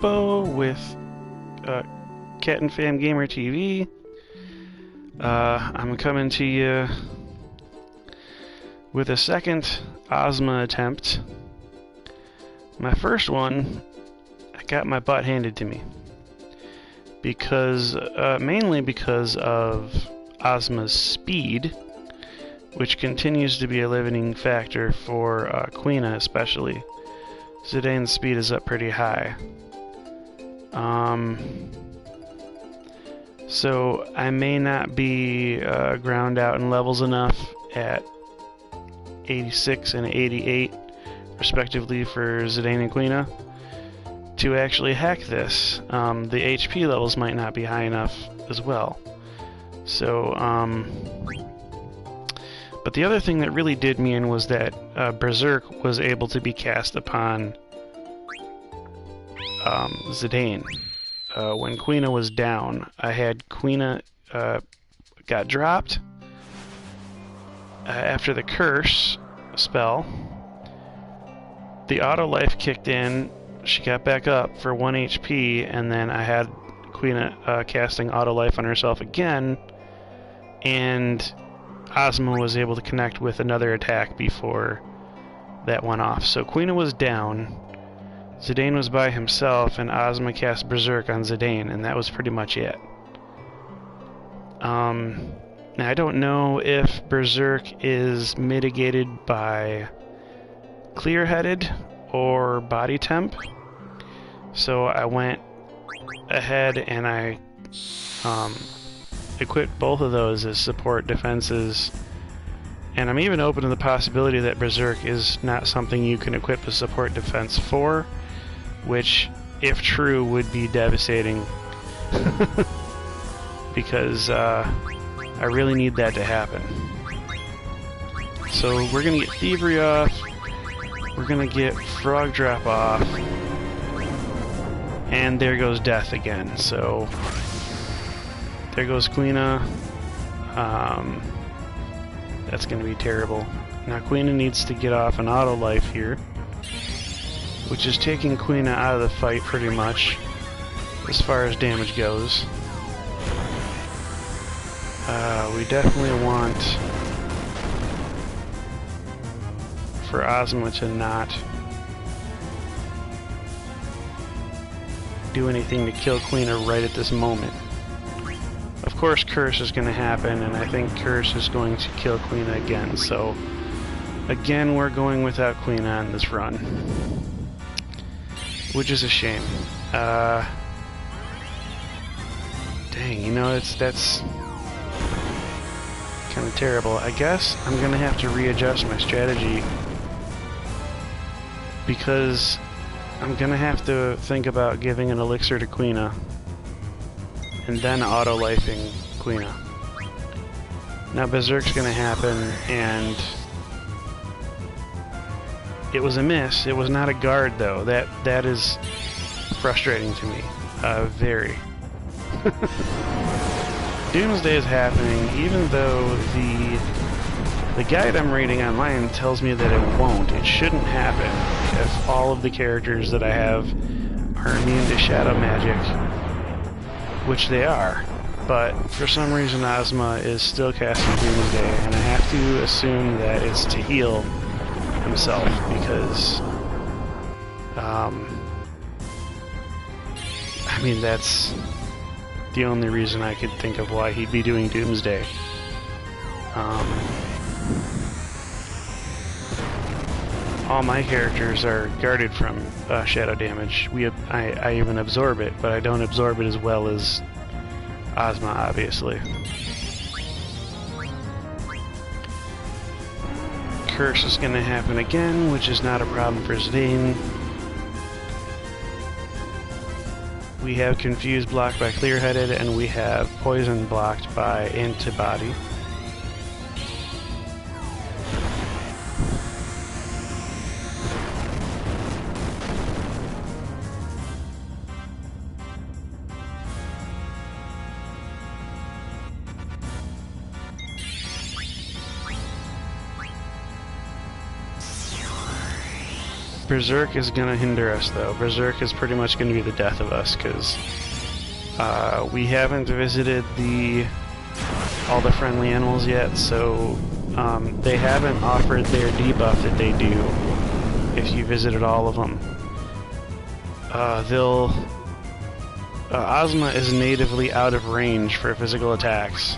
StiltzkinKupo with Cat and Fam Gamer TV. I'm coming to you with a second Ozma attempt. My first one, I got my butt handed to me because mainly because of Ozma's speed, which continues to be a limiting factor for Quina especially. Zidane's speed is up pretty high. So I may not be ground out in levels enough at 86 and 88 respectively for Zidane and Quina to actually hack this. The HP levels might not be high enough as well. So, but the other thing that really did me in was that Berserk was able to be cast upon Zidane. When Quina was down, I had Quina got dropped after the curse spell. The auto life kicked in, she got back up for 1 HP, and then I had Quina casting auto life on herself again, and Ozma was able to connect with another attack before that went off. So Quina was down, Zidane was by himself, and Ozma cast Berserk on Zidane, and that was pretty much it. Now I don't know if Berserk is mitigated by clear-headed or body temp, so I went ahead and I equipped both of those as support defenses, and I'm even open to the possibility that Berserk is not something you can equip a support defense for, which, if true, would be devastating because I really need that to happen. So we're gonna get Thievery off, we're gonna get Frog Drop off, and there goes Death again. So there goes Quina. That's gonna be terrible. Now Quina needs to get off an auto life here, which is taking Quina out of the fight pretty much as far as damage goes. We definitely want for Ozma to not do anything to kill Quina right at this moment. Of course Curse is going to happen, and I think Curse is going to kill Quina again, so again we're going without Quina on this run, which is a shame. Dang, you know, that's kind of terrible. I guess I'm going to have to readjust my strategy because I'm going to have to think about giving an elixir to Quina and then auto-lifing Quina. Now Berserk's going to happen, and it was a miss. It was not a guard, though. That is frustrating to me. Very. Doomsday is happening, even though the guide I'm reading online tells me that it won't. It shouldn't happen if all of the characters that I have are immune to shadow magic, which they are. But for some reason Ozma is still casting Doomsday, and I have to assume that it's to heal himself because I mean, that's the only reason I could think of why he'd be doing Doomsday. All my characters are guarded from shadow damage. I even absorb it, but I don't absorb it as well as Ozma, obviously. Curse is going to happen again, which is not a problem for Zidane. We have Confused blocked by Clear-Headed, and we have Poison blocked by Antibody. Berserk is gonna hinder us, though. Berserk is pretty much gonna be the death of us, because we haven't visited all the friendly animals yet, so they haven't offered their debuff that they do if you visited all of them. Ozma is natively out of range for physical attacks.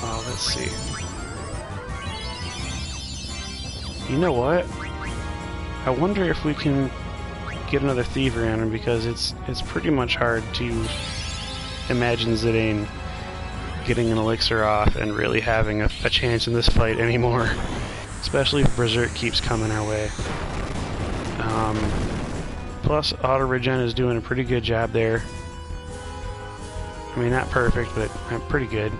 Let's see. You know what? I wonder if we can get another Thievery on him, because it's pretty much hard to imagine Zidane getting an elixir off and really having a chance in this fight anymore. Especially if Berserk keeps coming our way. Plus, auto regen is doing a pretty good job there. I mean, not perfect, but pretty good.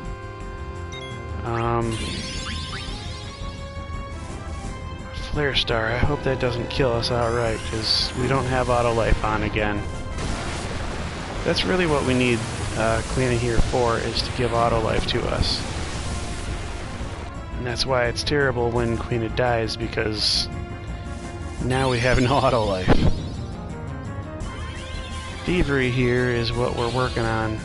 Flare Star, I hope that doesn't kill us outright, because we don't have auto life on again. That's really what we need Quina here for, is to give auto life to us. And that's why it's terrible when Quina dies, because now we have no auto life. Thievery here is what we're working on.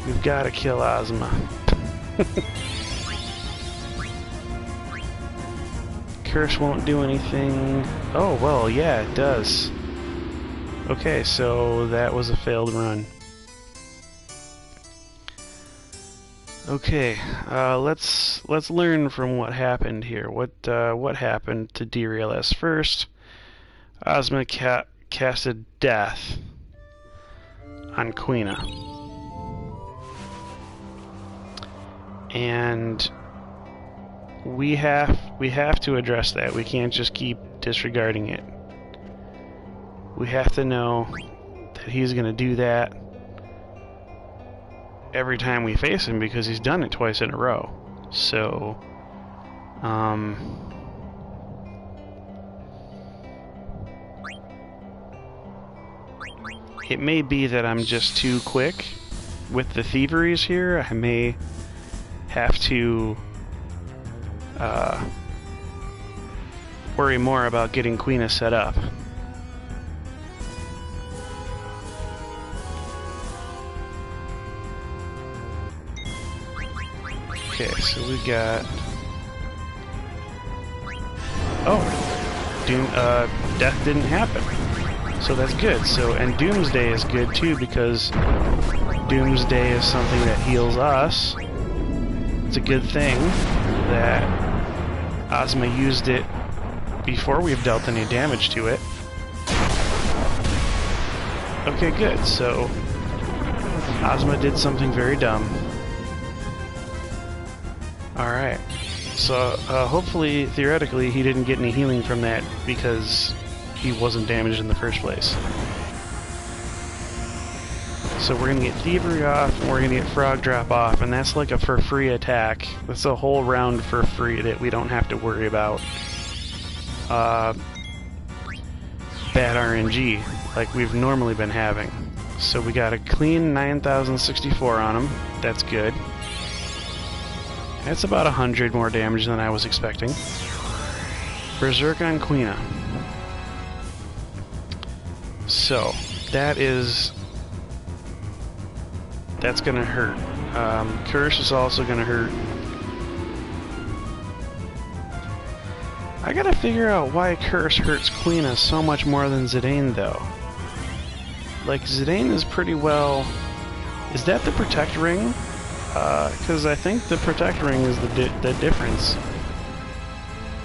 We've got to kill Ozma. Curse won't do anything. Oh, well, yeah, it does. Okay, so that was a failed run. Okay, let's learn from what happened here. What happened to derail us? First, Ozma casted Death on Quina, and we have to address that. We can't just keep disregarding it. We have to know that he's going to do that every time we face him, because he's done it twice in a row. So, it may be that I'm just too quick with the thieveries here. I may have to worry more about getting Quina set up. Okay, so we got... Oh! Death didn't happen. So that's good. So, and Doomsday is good too, because Doomsday is something that heals us. It's a good thing that Ozma used it before we've dealt any damage to it. Okay, good. So, Ozma did something very dumb. Alright, so hopefully, theoretically, he didn't get any healing from that because he wasn't damaged in the first place. So we're going to get Thievery off, and we're going to get Frog Drop off, and that's like a for free attack. That's a whole round for free that we don't have to worry about bad RNG like we've normally been having. So we got a clean 9064 on him. That's good. That's about 100 more damage than I was expecting. Berserk on Quina. So, that's gonna hurt. Curse is also gonna hurt. I gotta figure out why Curse hurts Quina so much more than Zidane, though. Like, Zidane is pretty well... Is that the Protect Ring? Because I think the Protect Ring is the difference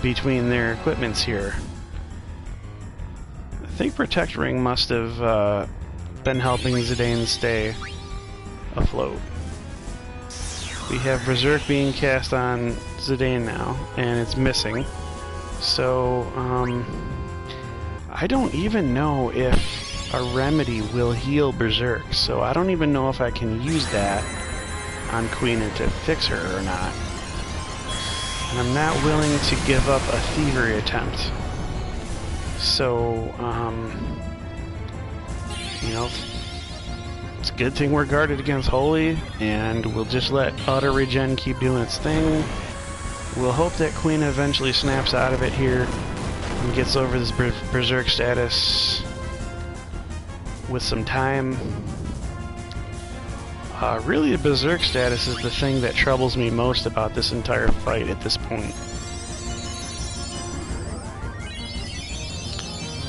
between their equipments here. I think Protect Ring must have been helping Zidane stay afloat. We have Berserk being cast on Zidane now, and it's missing. So, I don't even know if a remedy will heal Berserk, so I don't even know if I can use that on Quina to fix her or not. And I'm not willing to give up a thievery attempt. So, you know, Good thing we're guarded against Holy, and we'll just let auto regen keep doing its thing. We'll hope that Queen eventually snaps out of it here and gets over this berserk status with some time. Really, the berserk status is the thing that troubles me most about this entire fight at this point.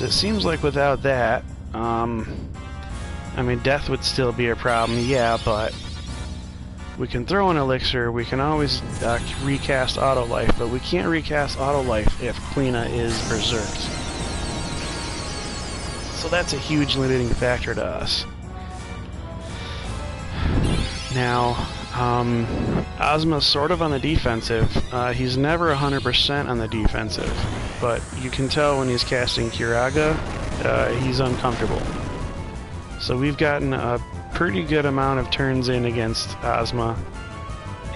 It seems like without that, I mean, death would still be a problem, yeah, but we can throw an elixir, we can always recast auto life, but we can't recast auto life if Quina is berserked. So that's a huge limiting factor to us. Now, Ozma's sort of on the defensive. He's never 100% on the defensive, but you can tell when he's casting Kiraga, he's uncomfortable. So we've gotten a pretty good amount of turns in against Ozma,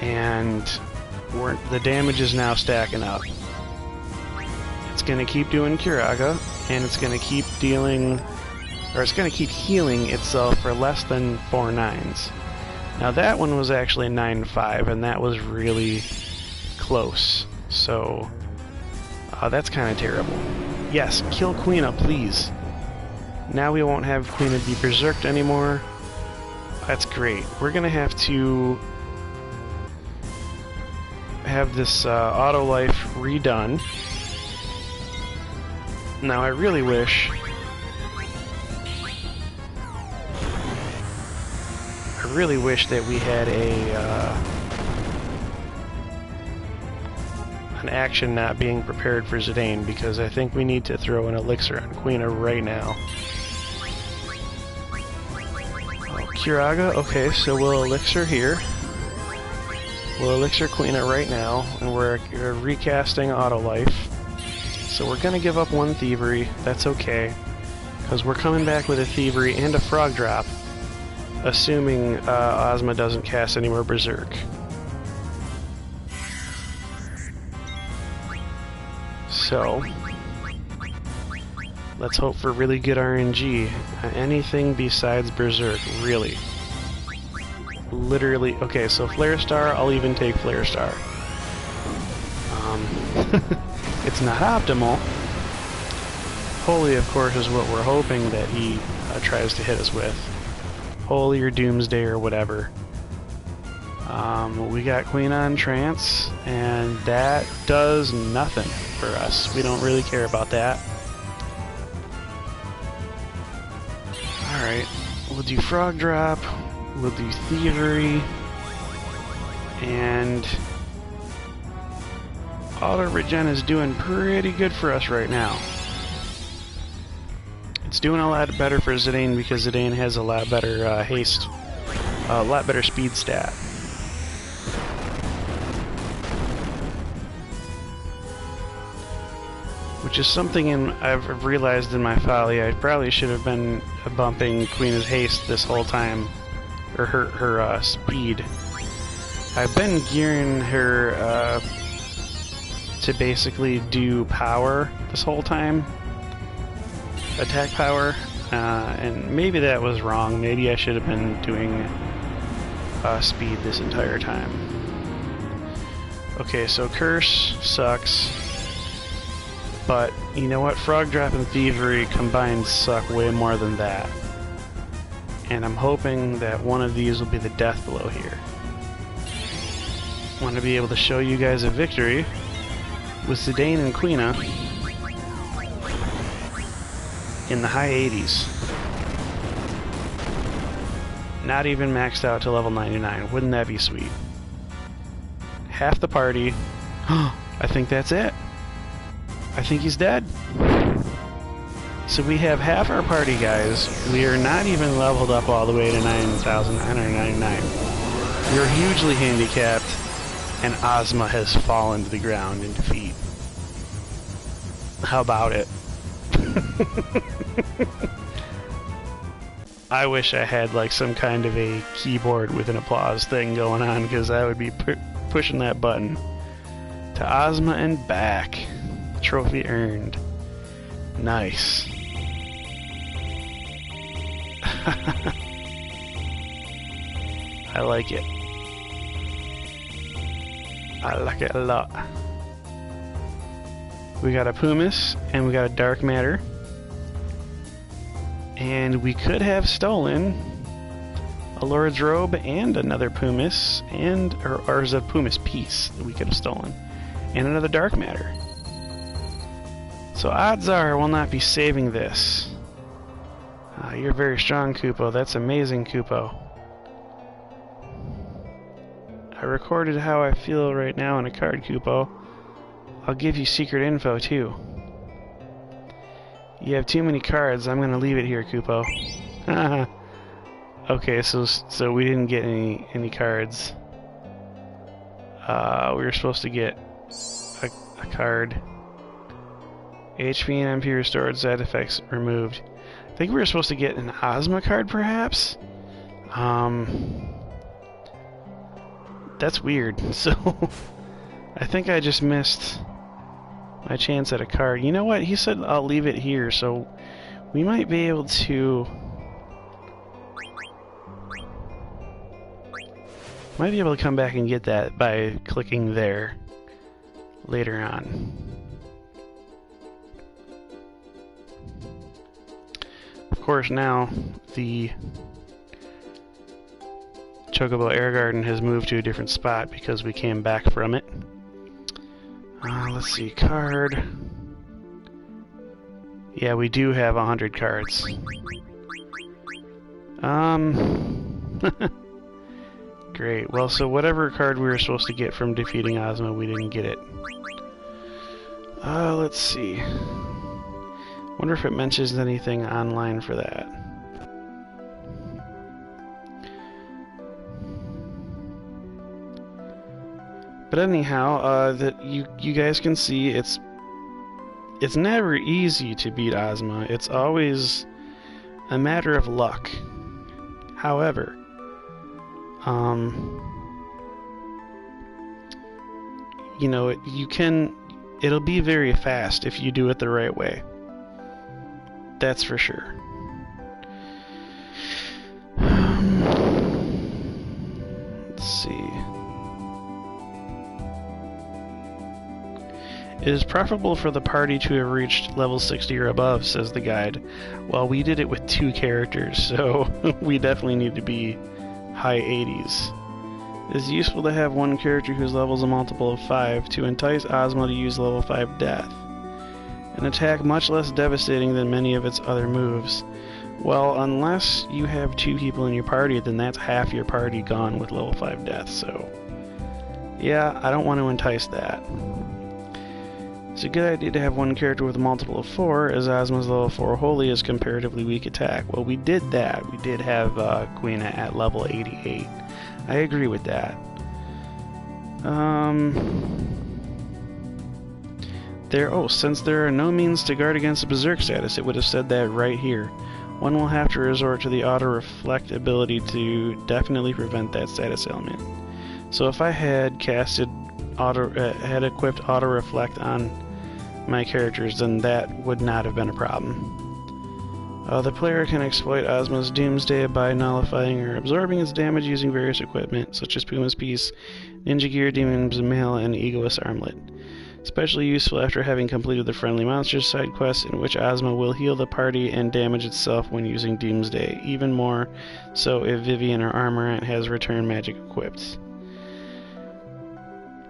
and the damage is now stacking up. It's going to keep doing Kiraga, and it's going to keep dealing, or it's going to keep healing itself for less than 4 9s. Now that one was actually 9-5, and that was really close. So that's kind of terrible. Yes, kill Quina, please. Now we won't have Quina be berserked anymore. That's great. We're gonna have to have this auto life redone. Now I really wish that we had an action not being prepared for Zidane, because I think we need to throw an elixir on Quina right now. Kiraga, okay, so we'll elixir here. We'll elixir Quina right now, and we're recasting auto life. So we're gonna give up 1 thievery, that's okay, because we're coming back with a thievery and a frog drop, assuming Ozma doesn't cast any more berserk. So let's hope for really good RNG. Anything besides berserk, really. Literally, okay, so Flare Star, I'll even take Flare Star. It's not optimal. Holy, of course, is what we're hoping that he tries to hit us with. Holy or Doomsday or whatever. We got Queen on Trance, and that does nothing for us. We don't really care about that. Alright, we'll do Frog Drop, we'll do Thievery, and Auto Regen is doing pretty good for us right now. It's doing a lot better for Zidane because Zidane has a lot better haste, a lot better speed stat. Which is something I've realized in my folly. I probably should have been bumping Queen's haste this whole time, or her speed. I've been gearing her to basically do power this whole time, attack power, and maybe that was wrong. Maybe I should have been doing speed this entire time. Okay, so Curse sucks. But, you know what, Frog Drop and Thievery combined suck way more than that. And I'm hoping that one of these will be the death blow here. I want to be able to show you guys a victory with Zidane and Quina in the high 80s. Not even maxed out to level 99. Wouldn't that be sweet? Half the party. I think that's it. I think he's dead. So we have half our party, guys. We are not even leveled up all the way to 9,999. We're hugely handicapped, and Ozma has fallen to the ground in defeat. How about it? I wish I had like some kind of a keyboard with an applause thing going on, because I would be pushing that button. To Ozma and back. Trophy earned. Nice. I like it. I like it a lot. We got a Pumice, and we got a Dark Matter. And we could have stolen a Lord's Robe and another Pumice, or is it a Pumice piece that we could have stolen, and another Dark Matter. So odds are we'll not be saving this. You're very strong, Kupo. That's amazing, Kupo. I recorded how I feel right now in a card, Kupo. I'll give you secret info, too. You have too many cards. I'm gonna leave it here, Kupo. Okay, so we didn't get any cards. We were supposed to get a card. HP and MP restored, side effects removed. I think we were supposed to get an Ozma card, perhaps? That's weird. So, I think I just missed my chance at a card. You know what? He said I'll leave it here, so we might be able to... Might be able to come back and get that by clicking there later on. Of course, now the Chocobo Air Garden has moved to a different spot because we came back from it. Let's see, card. Yeah, we do have 100 cards. Great. Well, so whatever card we were supposed to get from defeating Ozma, we didn't get it. Let's see. Wonder if it mentions anything online for that. But anyhow, that you guys can see it's never easy to beat Ozma. It's always a matter of luck. However, you know, it'll be very fast if you do it the right way. That's for sure. Let's see. It is preferable for the party to have reached level 60 or above, says the guide. Well, we did it with 2 characters, so we definitely need to be high 80s. It is useful to have one character whose level is a multiple of 5 to entice Ozma to use level 5 Death. An attack much less devastating than many of its other moves. Well, unless you have 2 people in your party, then that's half your party gone with level 5 Death, so... yeah, I don't want to entice that. It's a good idea to have one character with a multiple of 4, as Ozma's level 4 Holy is comparatively weak attack. Well, we did that. We did have Quina at level 88. I agree with that. Since there are no means to guard against a Berserk status, it would have said that right here. One will have to resort to the auto-reflect ability to definitely prevent that status ailment. So if I had casted had equipped auto-reflect on my characters, then that would not have been a problem. The player can exploit Ozma's Doomsday by nullifying or absorbing its damage using various equipment, such as Puma's Piece, Ninja Gear, Demon's Mail, and Egoist Armlet. Especially useful after having completed the Friendly Monsters side quest, in which Ozma will heal the party and damage itself when using Doomsday, even more so if Vivian or Armorant has Return Magic equipped.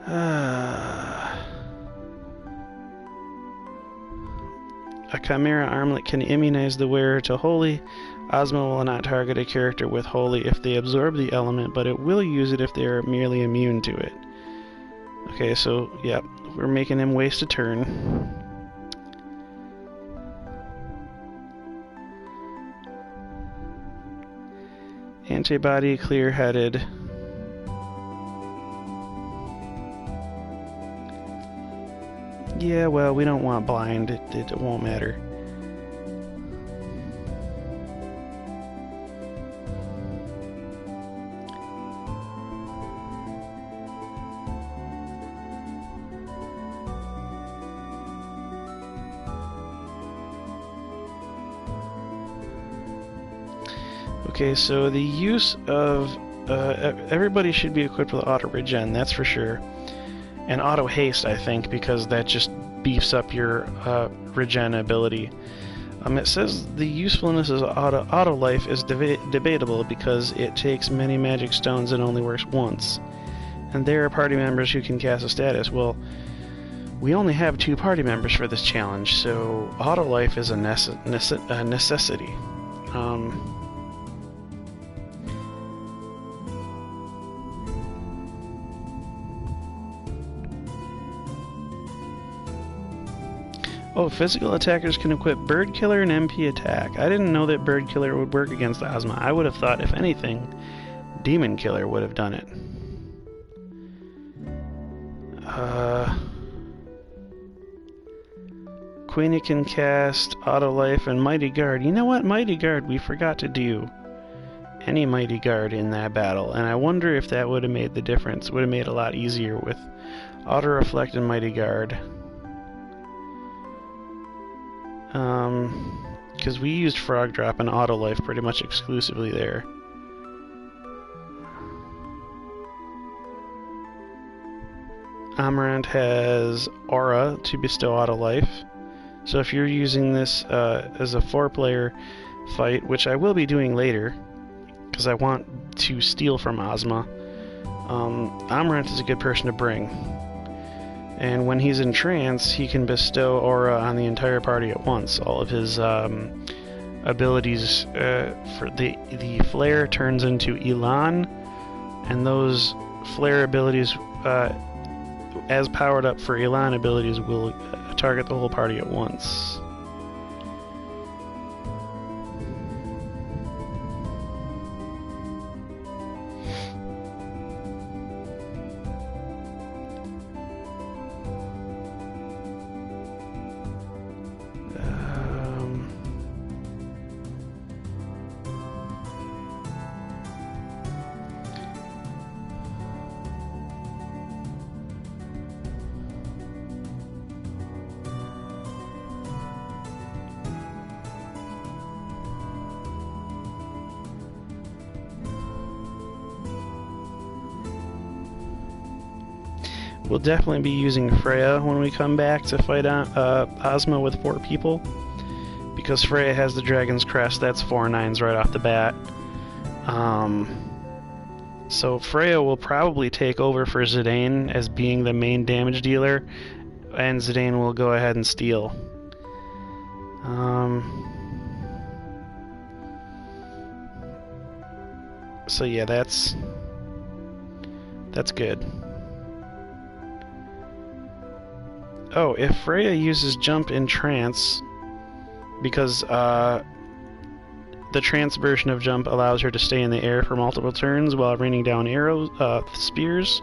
A Chimera Armlet can immunize the wearer to Holy. Ozma will not target a character with Holy if they absorb the element, but it will use it if they are merely immune to it. Okay, so, yeah, we're making him waste a turn. Antibody, clear-headed. Yeah, well, we don't want blind. It won't matter. Okay, so the use of everybody should be equipped with auto regen, that's for sure. And auto haste, I think, because that just beefs up your regen ability. It says the usefulness of auto life is debatable because it takes many magic stones and only works once. And there are party members who can cast a status. Well, we only have 2 party members for this challenge, so auto life is a necessity. Oh, physical attackers can equip Bird Killer and MP Attack. I didn't know that Bird Killer would work against Ozma. I would have thought, if anything, Demon Killer would have done it. Queenie can cast Auto Life and Mighty Guard. You know what? Mighty Guard, we forgot to do any Mighty Guard in that battle, and I wonder if that would have made the difference. Would have made it a lot easier with Auto Reflect and Mighty Guard. Because we used Frog Drop and Auto Life pretty much exclusively there. Amarant has Aura to bestow Auto Life. So if you're using this as a 4-player fight, which I will be doing later, because I want to steal from Ozma, Amarant is a good person to bring. And when he's in trance, he can bestow Aura on the entire party at once. All of his abilities, for the Flare turns into Elan, and those Flare abilities, as powered up for Elan abilities, will target the whole party at once. We'll definitely be using Freya when we come back to fight Ozma with 4 people, because Freya has the Dragon's Crest. That's 4 9s right off the bat. So Freya will probably take over for Zidane as being the main damage dealer, and Zidane will go ahead and steal. So yeah, that's good. Oh, if Freya uses Jump in Trance, because the trance version of Jump allows her to stay in the air for multiple turns while raining down arrows, spears.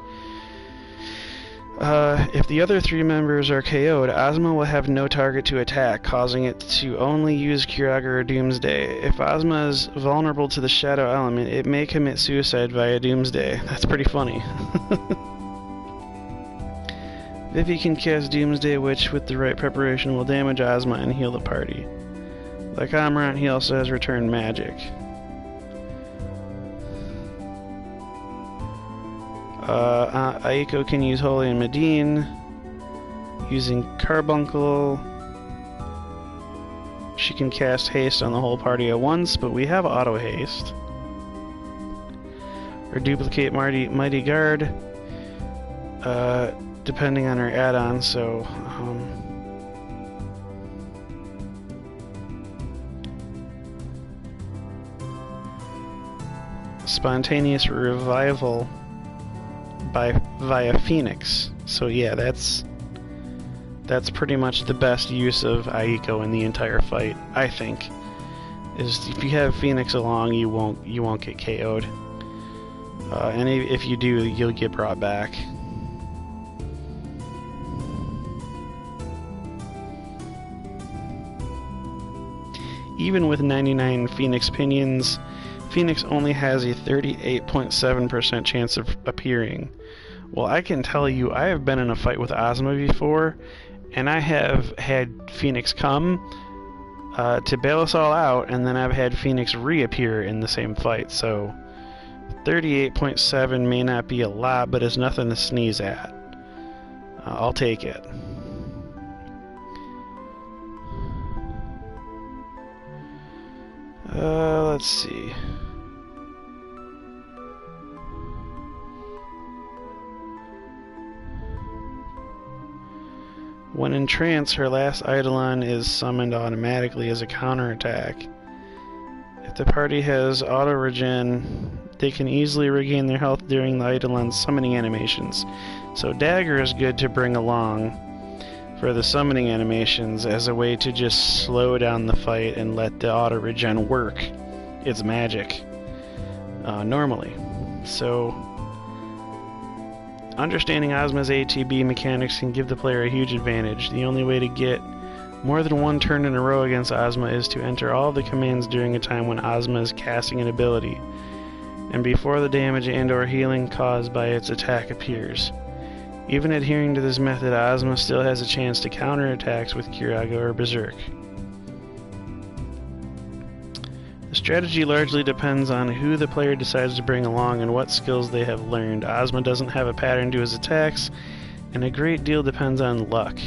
If the other 3 members are KO'd, Ozma will have no target to attack, causing it to only use Kiraga or Doomsday. If Ozma is vulnerable to the Shadow element, it may commit suicide via Doomsday. That's pretty funny. Vivi can cast Doomsday, which, with the right preparation, will damage Ozma and heal the party. Like Amarant, he also has Return Magic. Aiko can use Holy and Medine. Using Carbuncle, she can cast Haste on the whole party at once, but we have Auto Haste. Or Duplicate Mighty Guard. Depending on her add-on, so Spontaneous Revival via Phoenix. So yeah, that's pretty much the best use of Aiko in the entire fight, I think. Is if you have Phoenix along, you won't get KO'd, and if you do, you'll get brought back. Even with 99 Phoenix Pinions, Phoenix only has a 38.7% chance of appearing. Well, I can tell you, I have been in a fight with Ozma before, and I have had Phoenix come to bail us all out, and then I've had Phoenix reappear in the same fight, so 38.7 may not be a lot, but it's nothing to sneeze at. I'll take it. Let's see. When in trance, her last Eidolon is summoned automatically as a counterattack. If the party has auto-regen, they can easily regain their health during the Eidolon's summoning animations. So Dagger is good to bring along for the summoning animations as a way to just slow down the fight and let the auto-regen work its magic normally. So understanding Ozma's ATB mechanics can give the player a huge advantage. The only way to get more than one turn in a row against Ozma is to enter all the commands during a time when Ozma is casting an ability, and before the damage and/or healing caused by its attack appears. Even adhering to this method, Ozma still has a chance to counter attacks with Kiraga or Berserk. The strategy largely depends on who the player decides to bring along and what skills they have learned. Ozma doesn't have a pattern to his attacks, and a great deal depends on luck.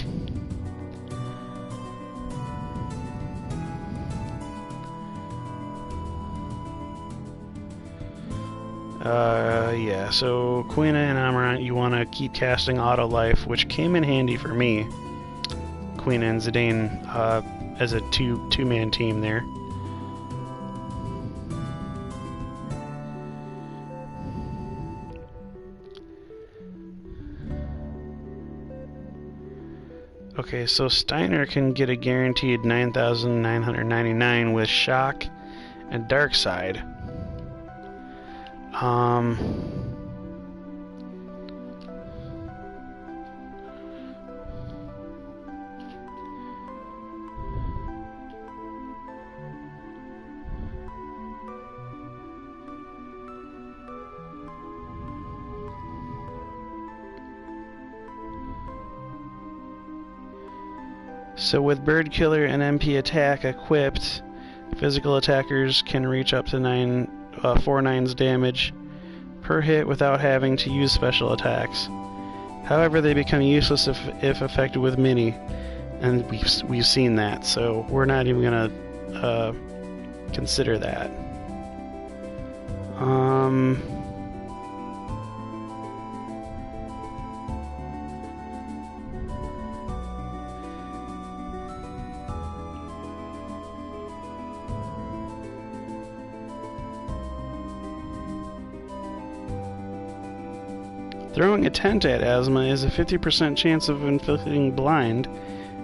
Yeah, so Quina and Amarant, you want to keep casting Auto Life, which came in handy for me. Quina and Zidane as a two-man team there. Okay, so Steiner can get a guaranteed 9,999 with Shock and Dark Side. So with Bird Killer and MP Attack equipped, physical attackers can reach up to 4 9s damage per hit without having to use special attacks. However, they become useless if affected with Mini, and we've seen that, so we're not even gonna consider that. Throwing a tent at Ozma is a 50% chance of inflicting blind,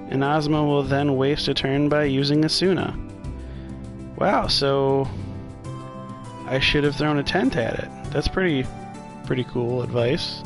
and Ozma will then waste a turn by using Asuna. Wow, so I should have thrown a tent at it. That's pretty cool advice.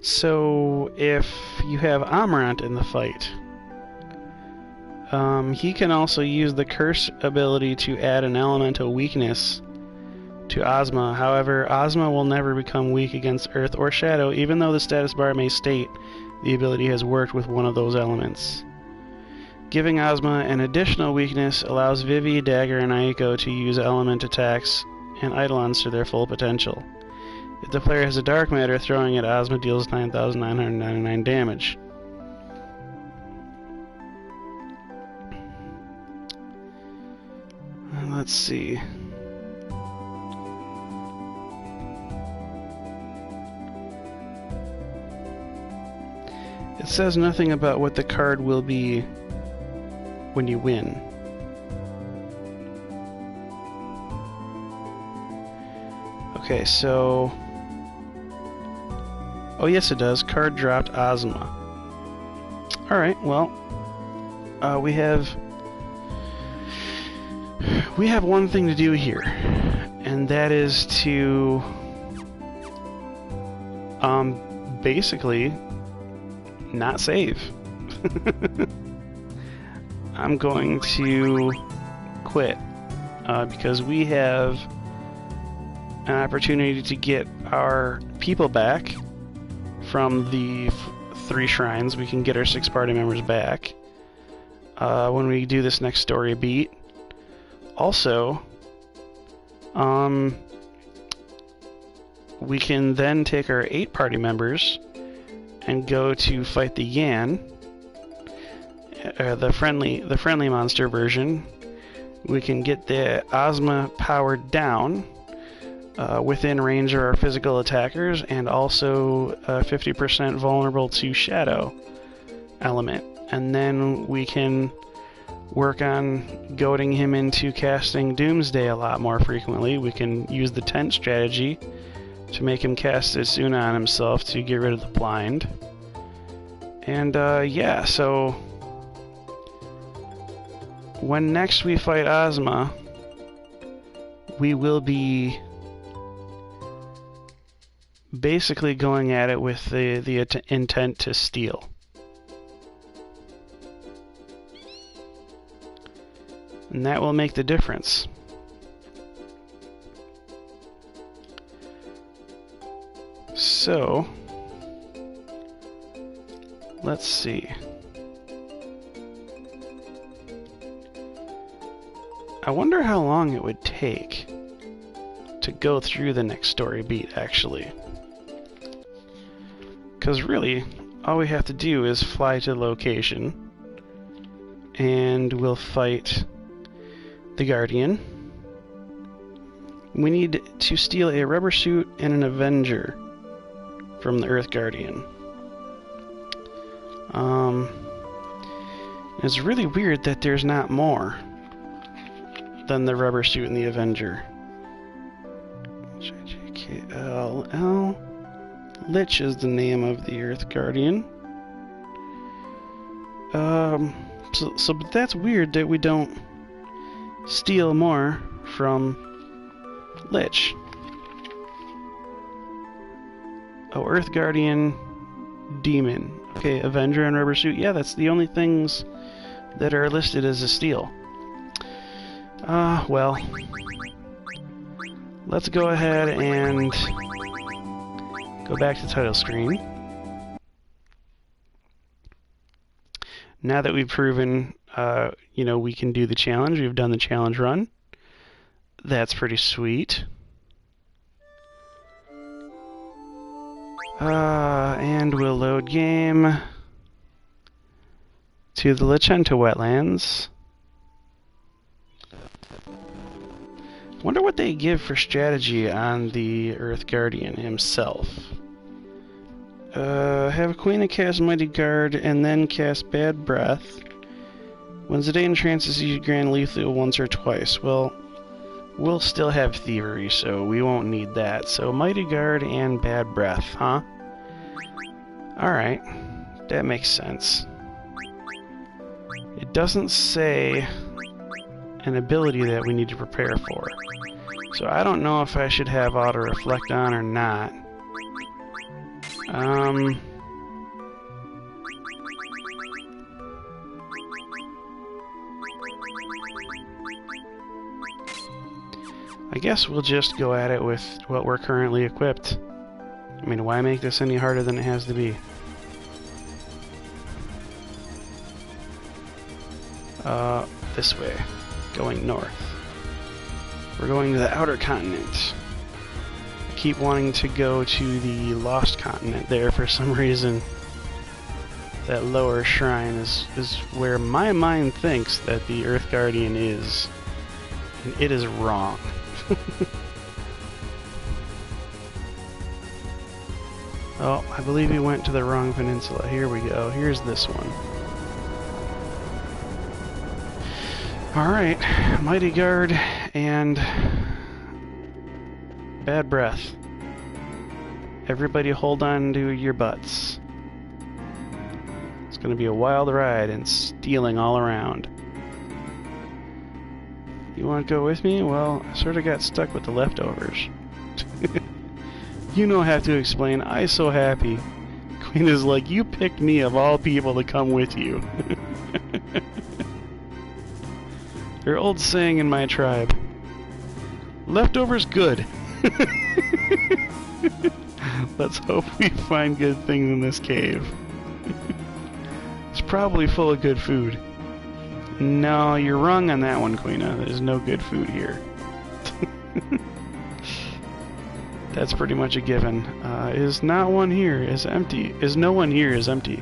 So, if you have Amarant in the fight, he can also use the Curse ability to add an elemental weakness to Ozma. However, Ozma will never become weak against Earth or Shadow, even though the status bar may state the ability has worked with one of those elements. Giving Ozma an additional weakness allows Vivi, Dagger, and Aiko to use element attacks and Eidolons to their full potential. If the player has a Dark Matter, throwing at Ozma deals 9,999 damage. Let's see. It says nothing about what the card will be when you win. Okay, so... oh yes it does. Card dropped Ozma. Alright, well, we have we have one thing to do here, and that is to basically not save. I'm going to quit because we have an opportunity to get our people back from the 3 shrines. We can get our 6 party members back when we do this next story beat. Also, we can then take our 8 party members and go to fight the Yan, the friendly monster version. We can get the Ozma powered down within range of our physical attackers, and also 50% vulnerable to shadow element. And then we can work on goading him into casting Doomsday a lot more frequently. We can use the tent strategy to make him cast Asuna on himself to get rid of the blind. And yeah, so when next we fight Ozma, we will be basically going at it with the intent to steal. And that will make the difference. So, let's see. I wonder how long it would take to go through the next story beat, actually. Because really, all we have to do is fly to the location, and we'll fight the Guardian. We need to steal a rubber suit and an Avenger from the Earth Guardian. It's really weird that there's not more than the rubber suit and the Avenger. JJKL. Lich is the name of the Earth Guardian. So but that's weird that we don't steal more from Lich. Oh, Earth Guardian, Demon. Okay, Avenger and Rubber Suit. Yeah, that's the only things that are listed as a steal. Well, let's go ahead and go back to the title screen. Now that we've proven, you know, we can do the challenge, we've done the challenge run. That's pretty sweet. And we'll load game to the Lachenta wetlands. Wonder what they give for strategy on the Earth Guardian himself. Have Queen cast Mighty Guard and then cast Bad Breath. When Zidane trances, you grant lethal once or twice. Well, we'll still have Thievery, so we won't need that. So Mighty Guard and Bad Breath, huh? Alright, that makes sense. It doesn't say an ability that we need to prepare for. So I don't know if I should have Auto Reflect on or not. I guess we'll just go at it with what we're currently equipped. I mean, why make this any harder than it has to be? This way. Going north. We're going to the outer continent. I keep wanting to go to the lost continent there for some reason. That lower shrine is where my mind thinks that the Earth Guardian is. And it is wrong. Oh, I believe he went to the wrong peninsula. Here we go. Here's this one. Alright, Mighty Guard and Bad Breath. Everybody hold on to your butts. It's going to be a wild ride and stealing all around. You want to go with me? Well, I sort of got stuck with the leftovers. You don't have to explain. I so happy. Queen is like, you picked me of all people to come with you. Your old saying in my tribe. Leftovers good. Let's hope we find good things in this cave. It's probably full of good food. No, you're wrong on that one, Queena. There's no good food here. That's pretty much a given. Is not one here is empty. Is no one here is empty.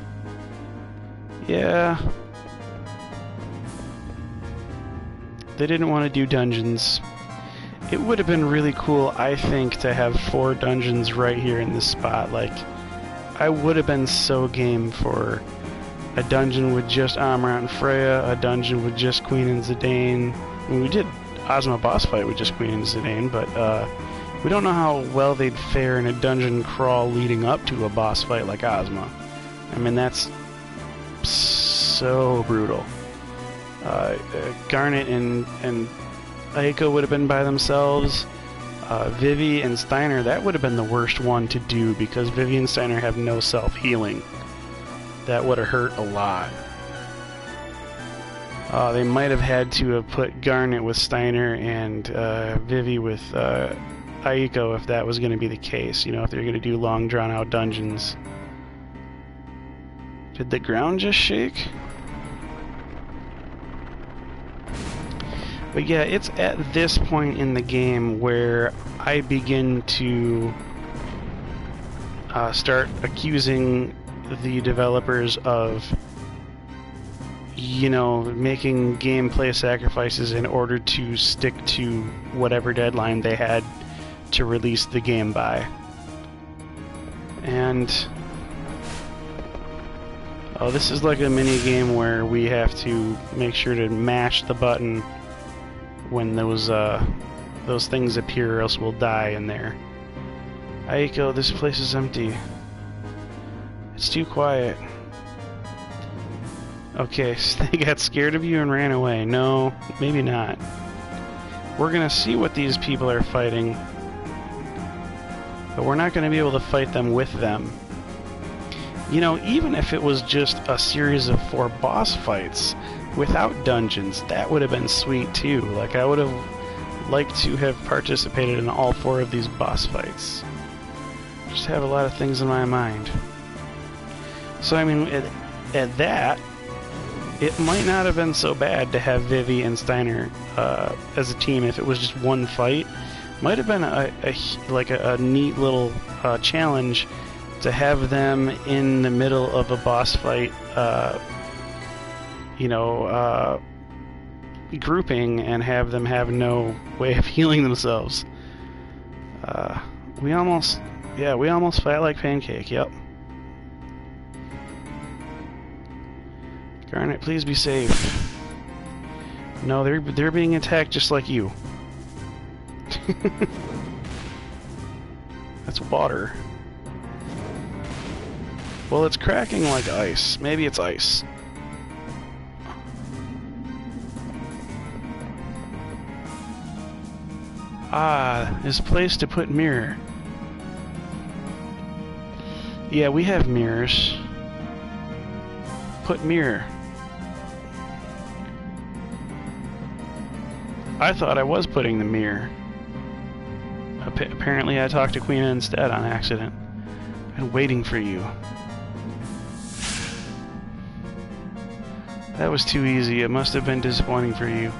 Yeah. They didn't want to do dungeons. It would have been really cool, I think, to have 4 dungeons right here in this spot. Like, I would have been so game for a dungeon with just Amrat and Freya, a dungeon with just Queen and Zidane. I mean, we did Ozma boss fight with just Queen and Zidane, but we don't know how well they'd fare in a dungeon crawl leading up to a boss fight like Ozma. I mean, that's so brutal. Garnet and Aiko would have been by themselves. Vivi and Steiner, that would have been the worst one to do because Vivi and Steiner have no self-healing. That would have hurt a lot. They might have had to have put Garnet with Steiner and Vivi with Aiko if that was going to be the case. You know, if they're going to do long, drawn-out dungeons. Did the ground just shake? But yeah, it's at this point in the game where I begin to start accusing the developers of, you know, making gameplay sacrifices in order to stick to whatever deadline they had to release the game by. And oh, this is like a mini game where we have to make sure to mash the button when those things appear, or else we'll die in there. Aiko, this place is empty. It's too quiet. Okay, so they got scared of you and ran away. No, maybe not. We're gonna see what these people are fighting, but we're not gonna be able to fight them with them. You know, even if it was just a series of 4 boss fights without dungeons, that would have been sweet too. Like, I would have liked to have participated in all 4 of these boss fights. Just have a lot of things in my mind. So, I mean, at that, it might not have been so bad to have Vivi and Steiner as a team if it was just one fight. Might have been a neat little challenge to have them in the middle of a boss fight, grouping, and have them have no way of healing themselves. We almost fight like Pancake, yep. Garnet, please be safe. No, they're being attacked just like you. That's water. Well, it's cracking like ice. Maybe it's ice. Ah, this place to put mirror. Yeah, we have mirrors. Put mirror. I thought I was putting the mirror. Apparently I talked to Queen instead on accident. I'm waiting for you. That was too easy. It must have been disappointing for you.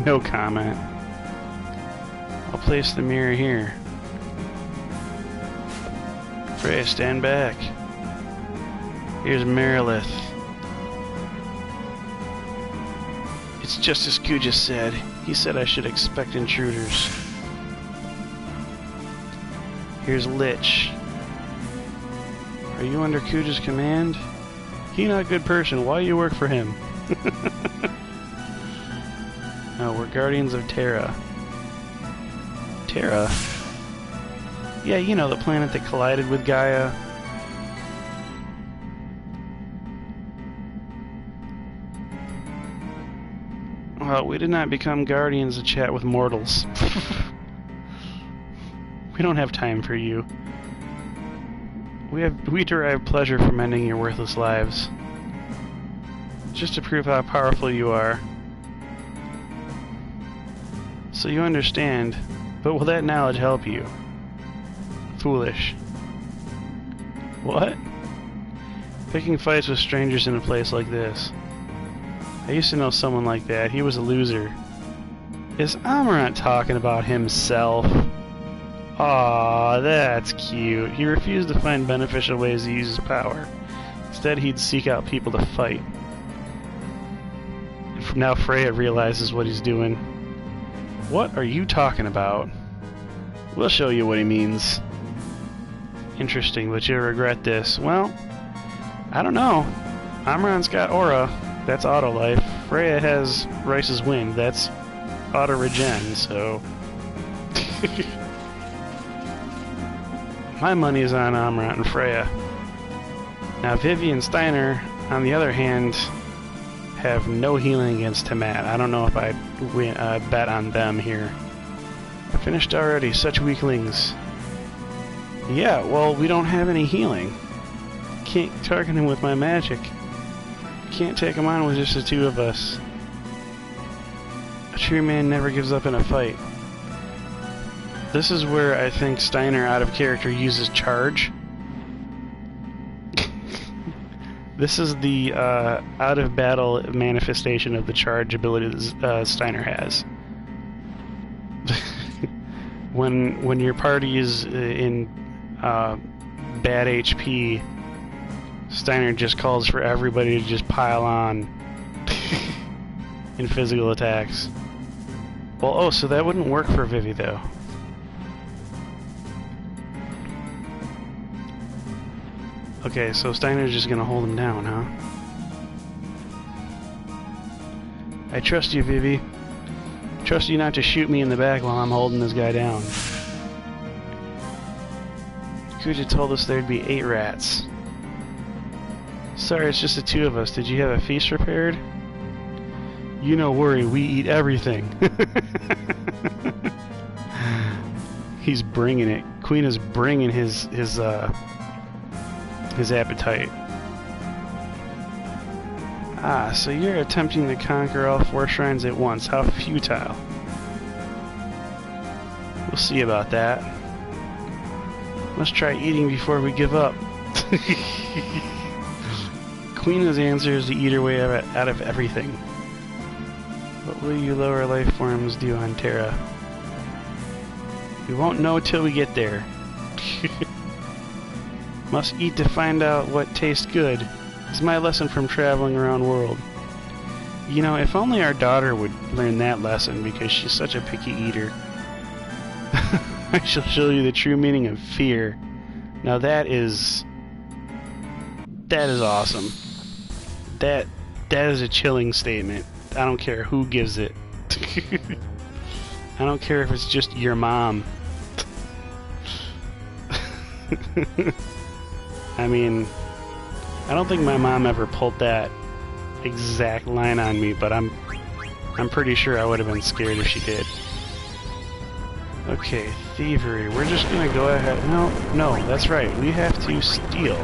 No comment. I'll place the mirror here. Freya, stand back. Here's Merilith. It's just as Kuja said. He said I should expect intruders. Here's Lich. Are you under Kuja's command? He not a good person. Why you work for him? No, we're Guardians of Terra. Terra? Yeah, you know, the planet that collided with Gaia. Well, we did not become guardians to chat with mortals. We don't have time for you. We derive pleasure from ending your worthless lives. Just to prove how powerful you are. So you understand, but will that knowledge help you? Foolish. What? Picking fights with strangers in a place like this. I used to know someone like that. He was a loser. Is Amarant talking about himself? Aw, that's cute. He refused to find beneficial ways to use his power. Instead, he'd seek out people to fight. And now Freya realizes what he's doing. What are you talking about? We'll show you what he means. Interesting, but you'll regret this. Well, I don't know. Amarant's got aura. That's auto life. Freya has Rice's wind. That's auto regen, so... My money is on Amarant and Freya. Now Vivi and Steiner, on the other hand, have no healing against Tiamat. I don't know if I'd bet on them here. I finished already, such weaklings. Yeah, well, we don't have any healing. Can't target him with my magic. Can't take him on with just the two of us. A true man never gives up in a fight. This is where I think Steiner, out of character, uses charge. This is the out-of-battle manifestation of the charge ability that Steiner has. when your party is in bad HP, Steiner just calls for everybody to just pile on in physical attacks. Well, oh, so that wouldn't work for Vivi, though. Okay, so Steiner's just gonna hold him down, huh? I trust you, Vivi. Trust you not to shoot me in the back while I'm holding this guy down. Kuja told us there'd be 8 rats. Sorry, it's just the 2 of us. Did you have a feast prepared? You no worry, we eat everything. He's bringing it. Queen is bringing his appetite. Ah, so you're attempting to conquer all 4 shrines at once. How futile. We'll see about that. Must try eating before we give up. Queen's answer is to eat her way out of everything. What will you lower life forms do on Terra? We won't know till we get there. Must eat to find out what tastes good. It's my lesson from traveling around world. You know, if only our daughter would learn that lesson, because she's such a picky eater. I shall show you the true meaning of fear. Now that is awesome. That is a chilling statement. I don't care who gives it. I don't care if it's just your mom. I mean, I don't think my mom ever pulled that exact line on me, but I'm pretty sure I would have been scared if she did. Okay, thievery. We're just gonna go ahead. No, that's right. We have to steal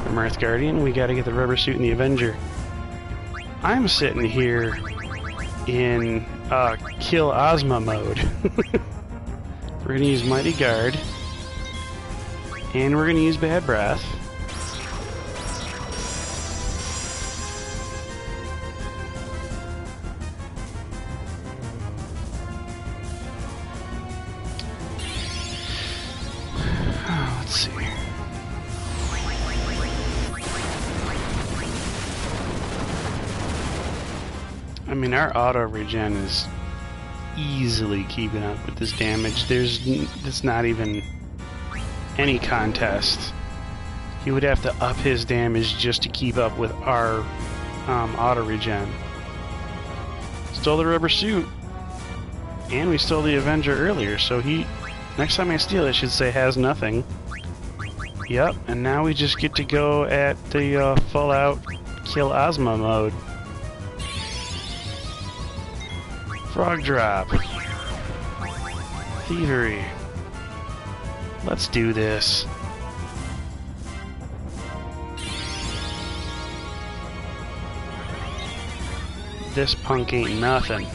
from Earth Guardian. We gotta get the rubber suit and the Avenger. I'm sitting here in kill Ozma mode. We're gonna use Mighty Guard. And we're gonna use Bad Breath. Let's see. I mean, our auto regen is easily keeping up with this damage. It's not even any contest. He would have to up his damage just to keep up with our auto regen. Stole the rubber suit, and we stole the Avenger earlier, so next time I steal it should say has nothing. Yep, and now we just get to go at the full out kill Ozma mode. Frog drop. Thievery. Let's do this. This punk ain't nothing.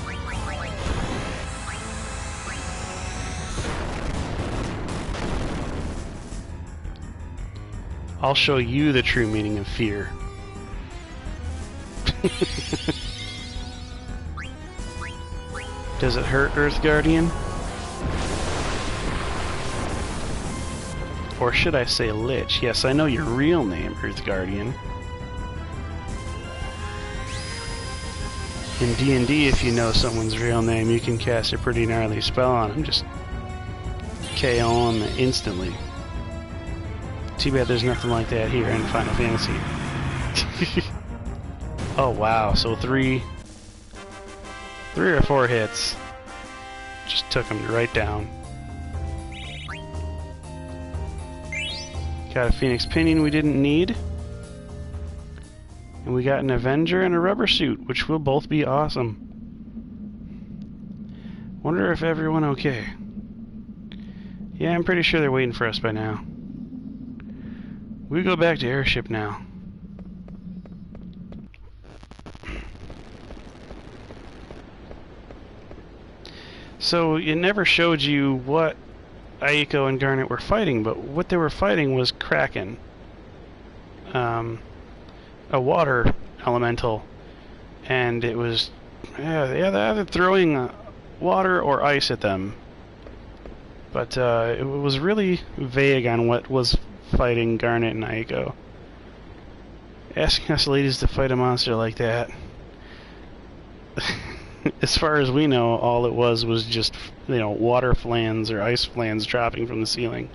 I'll show you the true meaning of fear. Does it hurt, Earth Guardian? Or should I say Lich? Yes, I know your real name, Earth Guardian. In D&D, if you know someone's real name, you can cast a pretty gnarly spell on them. Just KO them instantly. Too bad there's nothing like that here in Final Fantasy. Oh wow, so three or four hits. Just took him right down. Got a Phoenix Pinion we didn't need. And we got an Avenger and a rubber suit, which will both be awesome. Wonder if everyone okay. Yeah, I'm pretty sure they're waiting for us by now. We go back to airship now. So it never showed you what Aiko and Garnet were fighting, but what they were fighting was Kraken. A water elemental, and it was they're either throwing water or ice at them, but it was really vague on what was fighting Garnet and Aiko. Asking us ladies to fight a monster like that, as far as we know, all it was just, you know, water flans or ice flans dropping from the ceiling.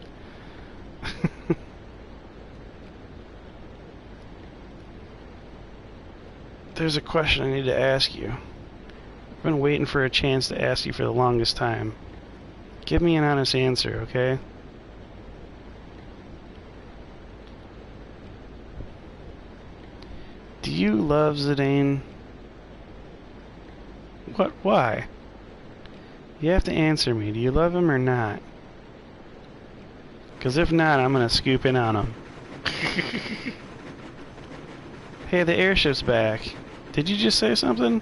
There's a question I need to ask you. I've been waiting for a chance to ask you for the longest time. Give me an honest answer, okay? Do you love Zidane? What? Why? You have to answer me. Do you love him or not? Because if not, I'm gonna scoop in on him. Hey, the airship's back. Did you just say something?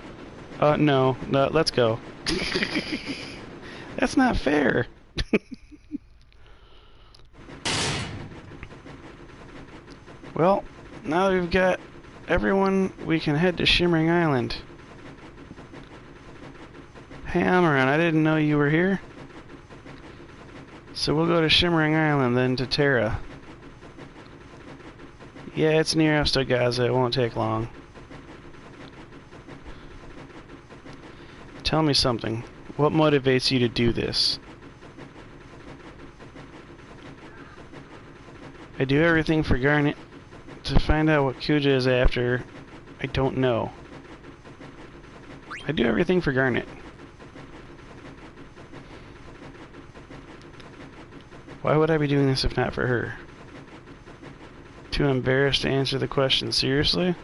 No, let's go. That's not fair. Well, now that we've got everyone, we can head to Shimmering Island. Hey, Amaran, I didn't know you were here. So we'll go to Shimmering Island, then to Terra. Yeah, it's near Ostagaza. It won't take long. Tell me something. What motivates you to do this? I do everything for Garnet. To find out what Kuja is after, I don't know. I do everything for Garnet. Why would I be doing this if not for her? Too embarrassed to answer the question seriously?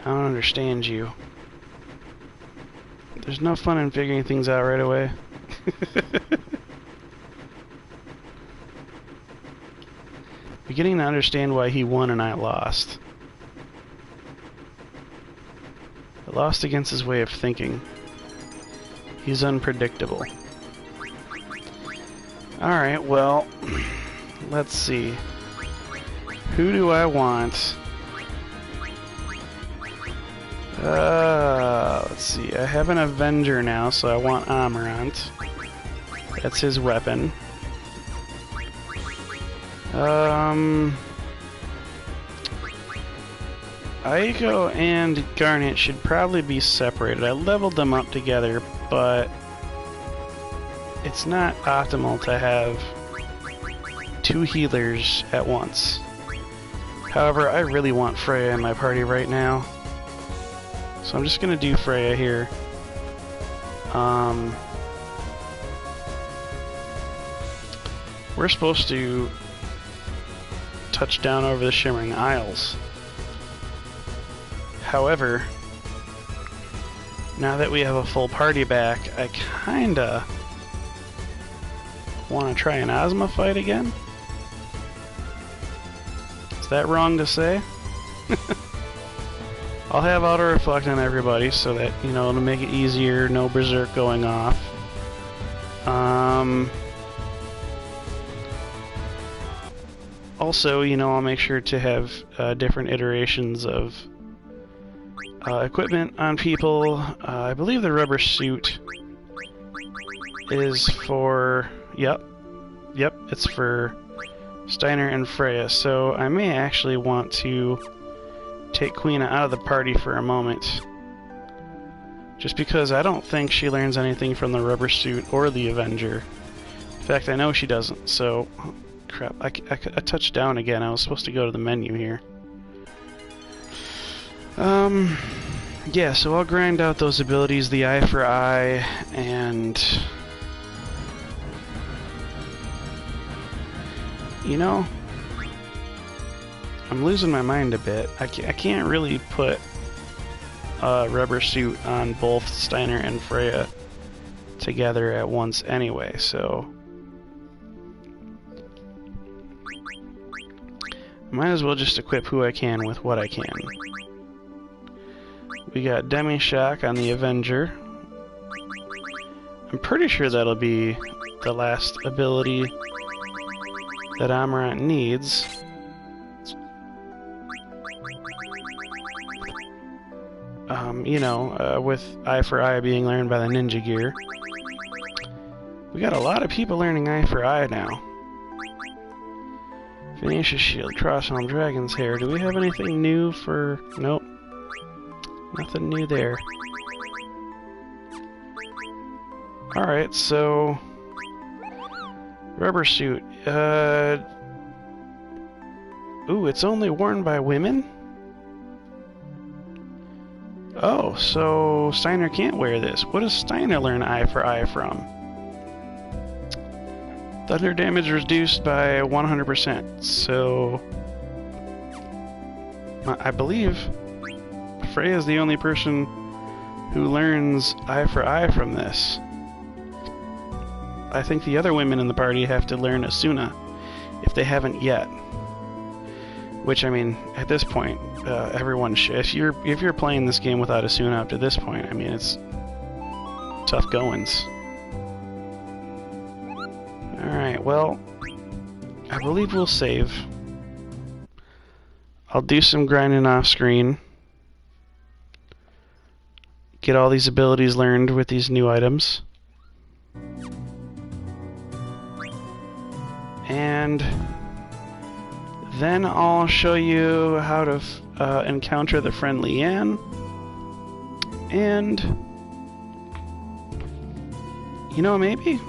I don't understand you. There's no fun in figuring things out right away. Beginning to understand why he won and I lost. I lost against his way of thinking. He's unpredictable. Alright, well, let's see. Who do I want? Let's see. I have an Avenger now, so I want Amarant. That's his weapon. Aiko and Garnet should probably be separated. I leveled them up together, but it's not optimal to have two healers at once. However, I really want Freya in my party right now, so I'm just gonna do Freya here. We're supposed to touch down over the Shimmering Isles. However, now that we have a full party back, I kinda want to try an Ozma fight again. Is that wrong to say? I'll have auto-reflect on everybody so that, you know, it'll make it easier, no berserk going off. Also, you know, I'll make sure to have different iterations of equipment on people. I believe the rubber suit is for... Yep, it's for Steiner and Freya, so I may actually want to take Quina out of the party for a moment. Just because I don't think she learns anything from the rubber suit or the Avenger. In fact, I know she doesn't, so... Oh, crap, I touched down again. I was supposed to go to the menu here. Yeah, so I'll grind out those abilities, the Eye for Eye, and... You know, I'm losing my mind a bit. I can't really put a rubber suit on both Steiner and Freya together at once anyway, so... Might as well just equip who I can with what I can. We got Demi-Shock on the Avenger. I'm pretty sure that'll be the last ability that Amarant needs. You know, with Eye for Eye being learned by the Ninja Gear. We got a lot of people learning Eye for Eye now. Phoenicia's Shield, Crosshelm, Dragon's Hair. Do we have anything new for... Nope. Nothing new there. Alright, so... Rubber suit. Ooh, it's only worn by women? Oh, so Steiner can't wear this. What does Steiner learn Eye for Eye from? Thunder damage reduced by 100%, so... I believe Freya is the only person who learns Eye for Eye from this. I think the other women in the party have to learn Asuna, if they haven't yet. Which, I mean, at this point, everyone should. If you're playing this game without Asuna up to this point, I mean, it's tough goings. Alright, well, I believe we'll save. I'll do some grinding off screen. Get all these abilities learned with these new items. And then I'll show you how to encounter the friendly Yan. And, you know, maybe?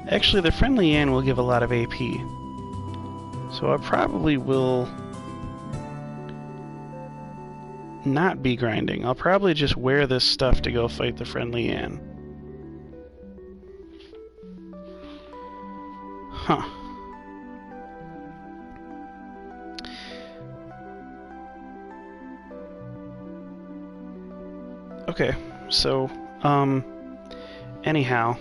Actually, the friendly Yan will give a lot of AP. So I probably will not be grinding. I'll probably just wear this stuff to go fight the friendly Yan. Huh. Okay, so, anyhow,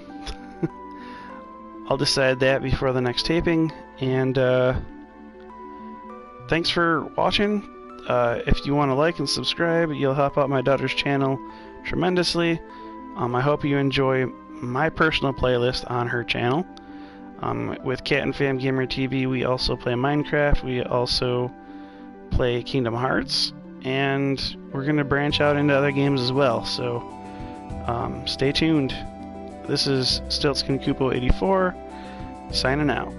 I'll decide that before the next taping, and, thanks for watching. If you want to like and subscribe, you'll help out my daughter's channel tremendously. I hope you enjoy my personal playlist on her channel. With Cat and Fam Gamer TV, we also play Minecraft, we also play Kingdom Hearts, and we're going to branch out into other games as well, so stay tuned. This is StiltzkinKupo84, signing out.